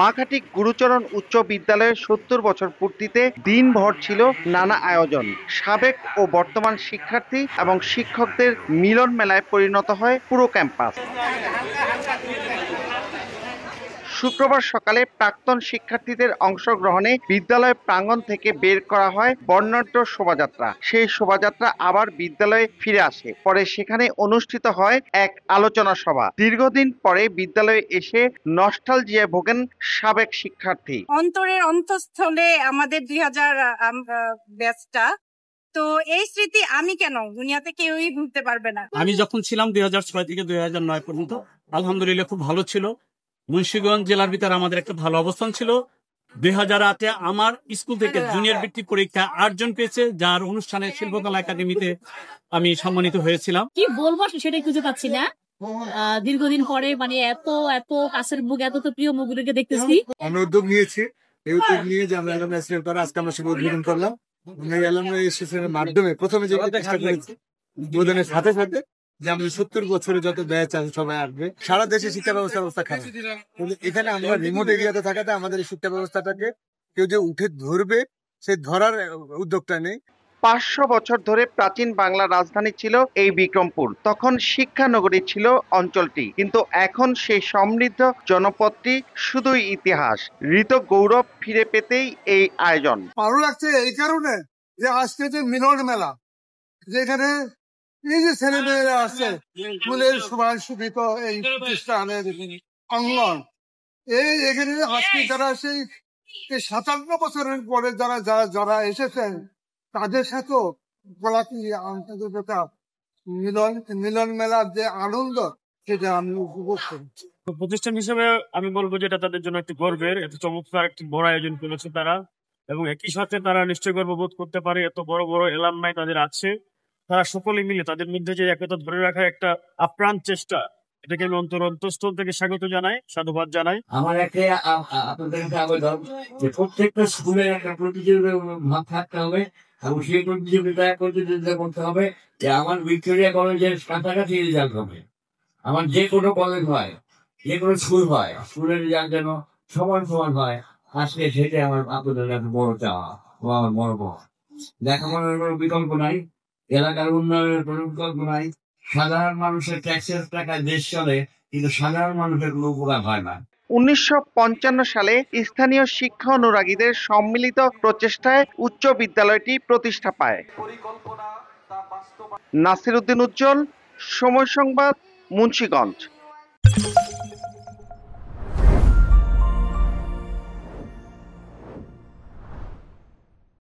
মাখাটি গুরুচরণ উচ্চ বিদ্যালয়ের ৭০ বছর পূর্তিতে দিনভর ছিল নানা আয়োজন। সাবেক ও বর্তমান শিক্ষার্থী এবং শিক্ষকদের মিলন মেলায় পরিণত হয় পুরো ক্যাম্পাস। শুক্রবার সকালে প্রাক্তন শিক্ষার্থীদের অংশগ্রহণে বিদ্যালয় প্রাঙ্গণ থেকে বের করা হয় বর্ণাঢ্য শোভাযাত্রা। সেই শোভাযাত্রা আবার বিদ্যালয়ে ফিরে আসে। পরে সেখানে অনুষ্ঠিত হয় এক আলোচনা সভা। দীর্ঘদিন পরে বিদ্যালয়ে এসে নস্টালজিয়ায় ভোগেন সাবেক শিক্ষার্থী। অন্তরের অন্তঃস্থলে আমাদের 2000 ব্যাচটা, তো এই স্মৃতি আমি কেন দুনিয়াতে কেউই ভুলতে পারবে না। আমি যখন ছিলাম 2006 থেকে 2009 পর্যন্ত, আলহামদুলিল্লাহ খুব ভালো ছিল। মুন্সিগঞ্জ জেলার ভিতরে আমাদের একটা ভালো অবস্থান ছিল। 2008-এ আমার স্কুল থেকে জুনিয়র বৃত্তি পরীক্ষা 8 জন পেয়েছে, যার অনুষ্ঠানে শিল্পকলা একাডেমিতে আমি সম্মানিত হয়েছিলাম। কি বলবো সেটাই খুঁজে পাচ্ছি না। দীর্ঘদিন পরে মানে এত এত কাছের মুখ, এত তো প্রিয় মুখগুলোকে দেখতেছি। আমরা উদ্যোগ নিয়েছি, এই উদ্যোগ নিয়ে যে আমরা আজকে আমরা শুভ উদ্বোধন করলাম। মাধ্যমে প্রথমে যে উদ্বোধনের সাথে সাথে যে আমাদের 70 বছরে যত ব্যাচ আছে সবাই আসবে। সারা দেশে শিক্ষা ব্যবস্থা খারাপ, কিন্তু এখানে আমরা রিমোট এরিয়াতে থাকাতে আমাদের এই শিক্ষা ব্যবস্থাটাকে কেউ যে উঠে ধরবে সে ধরার উদ্যোগটা নেই। 500 বছর ধরে প্রাচীন বাংলার রাজধানী ছিল এই বিক্রমপুর। তখন শিক্ষা নগরী ছিল অঞ্চলটি, কিন্তু এখন সেই সমৃদ্ধ জনপদটি শুধুই ইতিহাস। ঋত গৌরব ফিরে পেতেই এই আয়োজন। ভালো লাগছে এই কারণে যে আজকে যে মিলন মেলা, যেখানে এই যে ছেলেমেয়েরা আছে স্কুলের সবাই সুবিধ এই প্রতিষ্ঠানের অঙ্গন, এই এখানে আজকে যারা সেই 57 বছরের পরে যারা এসেছেন তাদের সাথেও গোলাপি আন্তর্জাতিকতা মিলন মেলার যে আনন্দ সেটা আমি উপভোগ করছি। প্রতিষ্ঠান হিসেবে আমি বলবো যে এটা তাদের জন্য একটি গর্বের, এত চমৎকার একটি বড় আয়োজন করেছে তারা, এবং একই সাথে তারা নিশ্চয়ই গর্ববোধ করতে পারে এত বড় বড় এলামনাই তাদের আছে। তারা সকলে মিলে তাদের মধ্যে যে একতা ধরে রাখার একটা আপ্রাণ চেষ্টা, এটাকে আমি অন্তঃস্থল থেকে স্বাগত জানাই, সাধুবাদ জানাই। আমার একটা আপনাদের আবেদন যে প্রত্যেকটা স্কুলে একটা প্রতিযোগিতা ভাগ থাকতে হবে, এবং সেই প্রতিযোগিতা করতে হবে যে আমার ভিক্টোরিয়া কলেজের কাছাকাছি রেজাল্ট হবে। আমার যে কোনো কলেজ হয়, যে কোনো স্কুল হয়, স্কুলের রেজাল্ট যেন সমান সমান হয়। আজকে সেটাই আমার আপনাদের একটা বড় চাওয়া ও আমার বড় পাওয়া। লেখাপড়ার কোনো বিকল্প নাই, এলাকার উন্নয়নের কোনো বিকল্প নাই। সাধারণ মানুষের ট্যাক্সের টাকায় দেশ চলে, কিন্তু সাধারণ মানুষের কোনো উপকার হয় না। 1955 সালে স্থানীয় শিক্ষা অনুরাগীদের সম্মিলিত প্রচেষ্টায় উচ্চ বিদ্যালয়টি প্রতিষ্ঠা পায়। নাসির উদ্দিন উজ্জ্বল, সময় সংবাদ, মুন্সিগঞ্জ।